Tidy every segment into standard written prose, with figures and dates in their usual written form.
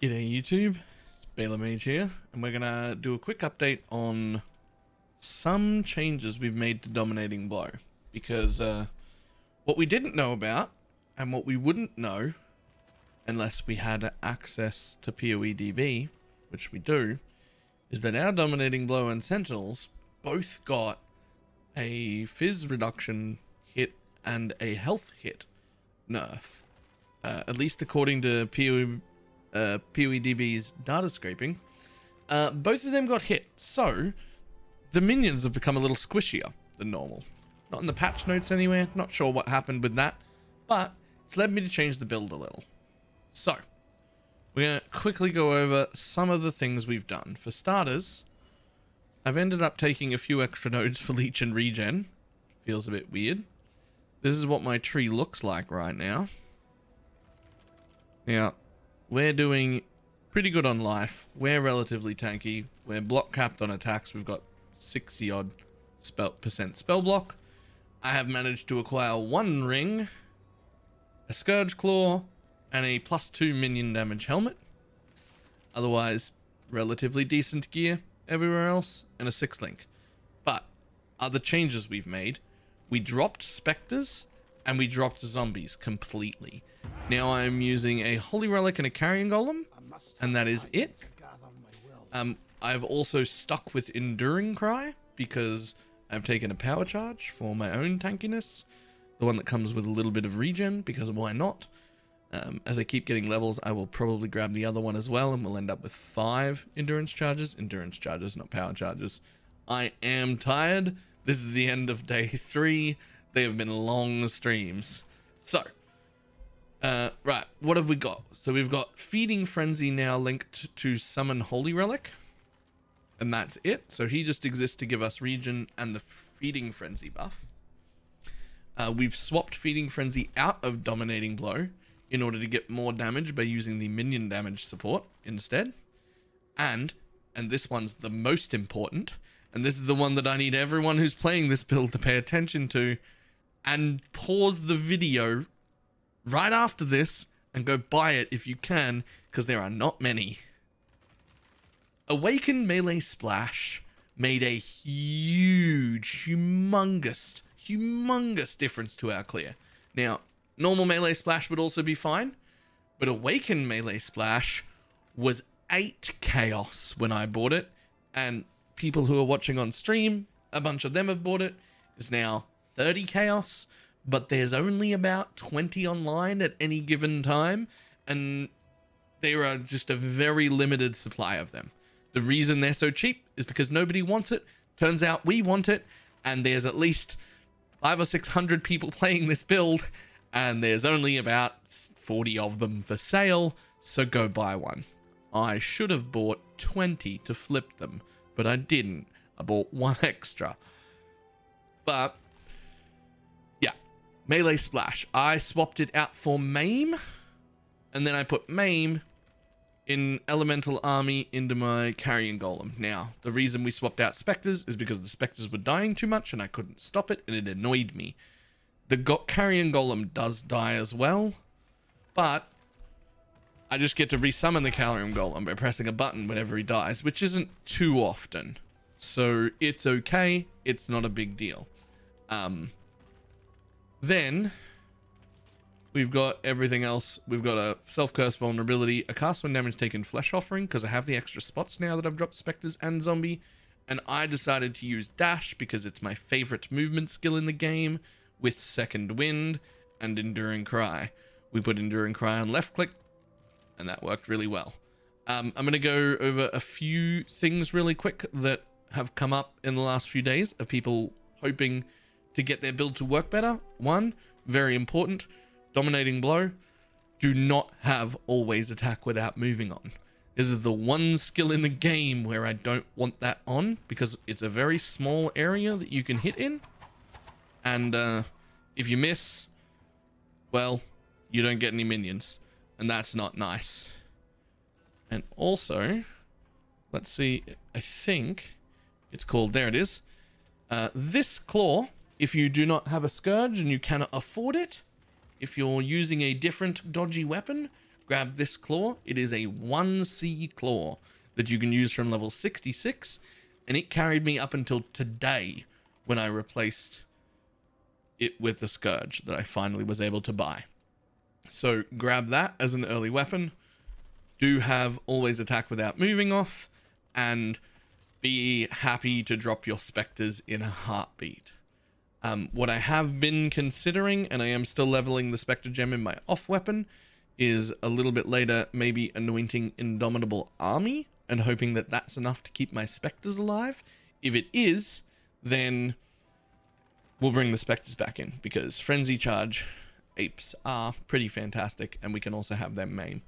G'day YouTube, it's BalorMage here, and we're gonna do a quick update on some changes we've made to Dominating Blow. Because what we didn't know about, and what we wouldn't know unless we had access to PoEDB, which we do, is that our Dominating Blow and Sentinels both got a Fizz reduction hit and a health hit nerf. At least according to PoEDB's data scraping, both of them got hit, so the minions have become a little squishier than normal. Not in the patch notes anywhere, not sure what happened with that, but it's led me to change the build a little. So, we're going to quickly go over some of the things we've done. For starters, I've ended up taking a few extra nodes for Leech and Regen. Feels a bit weird. This is what my tree looks like right now. Now, we're doing pretty good on life. We're relatively tanky. We're block capped on attacks. We've got 60 odd percent spell block. I have managed to acquire 1 ring, a Scourge Claw, and a +2 minion damage helmet. Otherwise, relatively decent gear everywhere else, and a 6-link. But other changes we've made, we dropped Spectres and we dropped zombies completely. Now I'm using a Holy Relic and a Carrion Golem, and that is it. I've also stuck with Enduring Cry because I've taken a power charge for my own tankiness, the one that comes with a little bit of regen, because why not? As I keep getting levels, I will probably grab the other one as well, and we'll end up with 5 endurance charges. Endurance charges, not power charges. I am tired. This is the end of day 3. They have been long streams. So, right, what have we got? So we've got Feeding Frenzy now linked to Summon Holy Relic. And that's it. So he just exists to give us regen and the Feeding Frenzy buff. We've swapped Feeding Frenzy out of Dominating Blow in order to get more damage by using the minion damage support instead. And this one's the most important, and this is the one that I need everyone who's playing this build to pay attention to, and pause the video right after this and go buy it if you can, because there are not many. Awaken Melee Splash made a humongous difference to our clear. Now, normal Melee Splash would also be fine, but Awaken Melee Splash was 8 chaos when I bought it, and people who are watching on stream, a bunch of them have bought it. It's now 30 chaos, but there's only about 20 online at any given time, and there are just a very limited supply of them. The reason they're so cheap is because nobody wants it. Turns out we want it, and there's at least 500 or 600 people playing this build, and there's only about 40 of them for sale, so go buy one. I should have bought 20 to flip them, but I didn't. I bought 1 extra. But yeah, Melee Splash. I swapped it out for Maim, and then I put Maim in Elemental Army into my Carrion Golem. Now, the reason we swapped out Spectres is because the Spectres were dying too much and I couldn't stop it, and it annoyed me. The Carrion Golem does die as well, but I just get to resummon the Carrion Golem by pressing a button whenever he dies, which isn't too often. So it's okay, it's not a big deal. Then we've got everything else. We've got a self-curse vulnerability, a cast when damage taken flesh offering, because I have the extra spots now that I've dropped Spectres and Zombie, and I decided to use Dash because it's my favorite movement skill in the game, with Second Wind and Enduring Cry. We put Enduring Cry on left click, and that worked really well. I'm going to go over a few things really quick that have come up in the last few days of people hoping to get their build to work better. 1, very important, Dominating Blow. Do not have always attack without moving on. This is the one skill in the game where I don't want that on, because it's a very small area that you can hit in. And if you miss, well, you don't get any minions. And that's not nice. And also, let's see, I think it's called, there it is. This claw, if you do not have a Scourge and you cannot afford it, if you're using a different dodgy weapon, grab this claw. It is a 1C claw that you can use from level 66, and it carried me up until today when I replaced it with the Scourge that I finally was able to buy. So grab that as an early weapon. Do have always attack without moving off, and be happy to drop your specters in a heartbeat. What I have been considering, and I am still leveling the Spectre Gem in my off weapon, is a little bit later maybe anointing Indomitable Army and hoping that that's enough to keep my specters alive. If it is, then we'll bring the specters back in, because Frenzy Charge apes are pretty fantastic, and we can also have them main.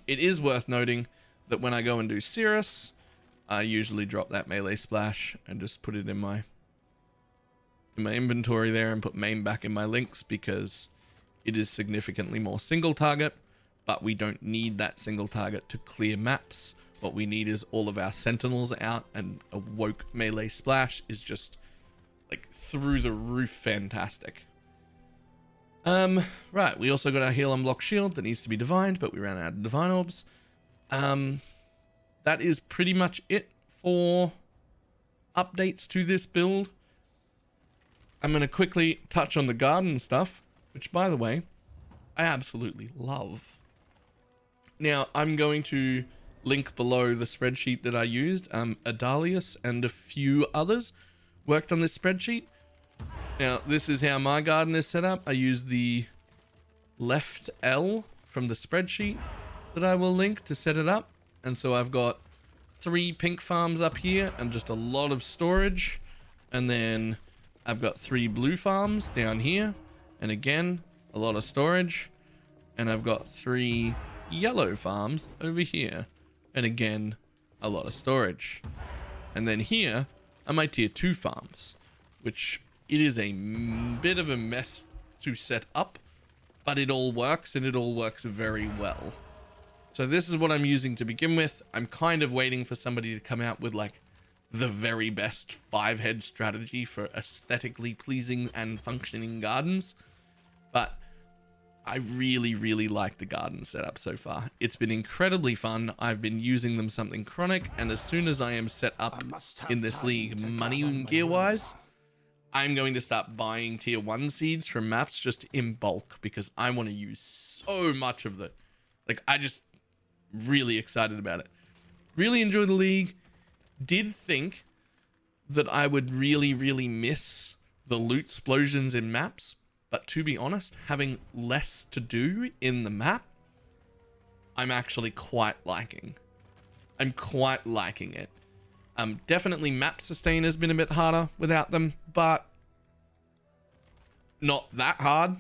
It is worth noting that when I go and do Cirrus, I usually drop that melee splash and just put it in my inventory there and put main back in my links, because it is significantly more single target, but we don't need that single target to clear maps. What we need is all of our sentinels out, and a woke melee splash is just like through the roof fantastic. Right, we also got our heal unblock shield that needs to be divined, but we ran out of divine orbs. That is pretty much it for updates to this build. I'm going to quickly touch on the garden stuff, which, by the way, I absolutely love. Now, I'm going to link below the spreadsheet that I used. Adalius and a few others worked on this spreadsheet. Now, this is how my garden is set up. I use the left L from the spreadsheet that I will link to set it up. And so I've got 3 pink farms up here and just a lot of storage. And then I've got 3 blue farms down here. And again, a lot of storage. And I've got 3 yellow farms over here. And again, a lot of storage. And then here are my tier 2 farms, which it is a bit of a mess to set up, but it all works, and it all works very well. So this is what I'm using to begin with. I'm kind of waiting for somebody to come out with like the very best 5-head strategy for aesthetically pleasing and functioning gardens. But I really, really like the garden setup so far. It's been incredibly fun. I've been using them something chronic, and as soon as I am set up in this league money and gear wise, I'm going to start buying tier 1 seeds from maps just in bulk, because I want to use so much of it. Like, I just really excited about it. Really enjoy the league. Did think that I would really, really miss the loot explosions in maps, but to be honest, having less to do in the map, I'm actually quite liking. I'm quite liking it. Definitely map sustain has been a bit harder without them, but not that hard.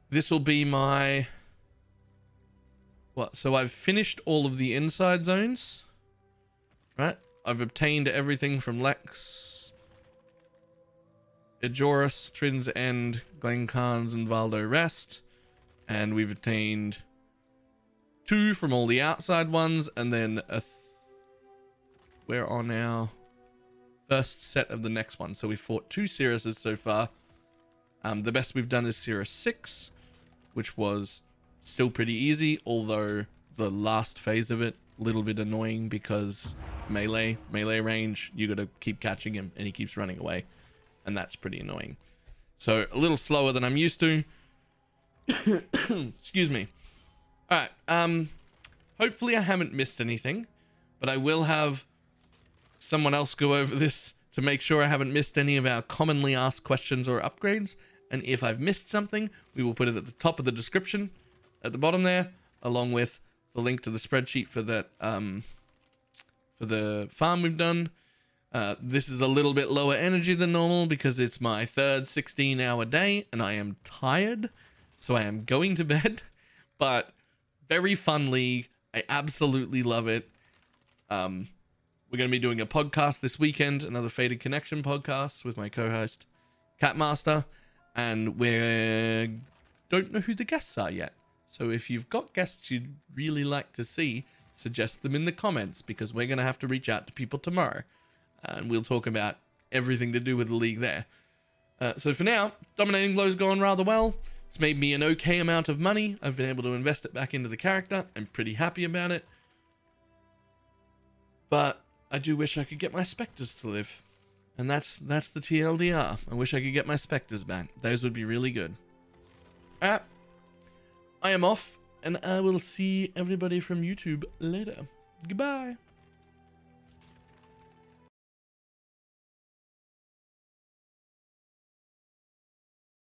This will be my... What? So I've finished all of the inside zones, right? I've obtained everything from Lex, Ejoris, Trin's End, Glencairns, and Valdo Rest. And we've obtained 2 from all the outside ones, and then we're on our first set of the next one. So we fought 2 Cirruses so far. The best we've done is Cirrus 6, which was still pretty easy, although the last phase of it, a little bit annoying, because melee range, you gotta keep catching him and he keeps running away, and that's pretty annoying. So a little slower than I'm used to. Excuse me. All right, hopefully I haven't missed anything, but I will have someone else go over this to make sure I haven't missed any of our commonly asked questions or upgrades. And if I've missed something, we will put it at the top of the description at the bottom there, along with the link to the spreadsheet for that for the farm we've done. This is a little bit lower energy than normal because it's my 3rd 16-hour day and I am tired, so I am going to bed. But very fun league. I absolutely love it. We're going to be doing a podcast this weekend, another Faded Connection podcast with my co-host Catmaster, and we don't know who the guests are yet. So if you've got guests you'd really like to see, suggest them in the comments, because we're going to have to reach out to people tomorrow, and we'll talk about everything to do with the league there. So for now, Dominating Blow's going rather well. It's made me an okay amount of money. I've been able to invest it back into the character. I'm pretty happy about it. But I do wish I could get my specters to live. And that's the TLDR. I wish I could get my specters back. Those would be really good. Alright. I am off, and I will see everybody from YouTube later. Goodbye.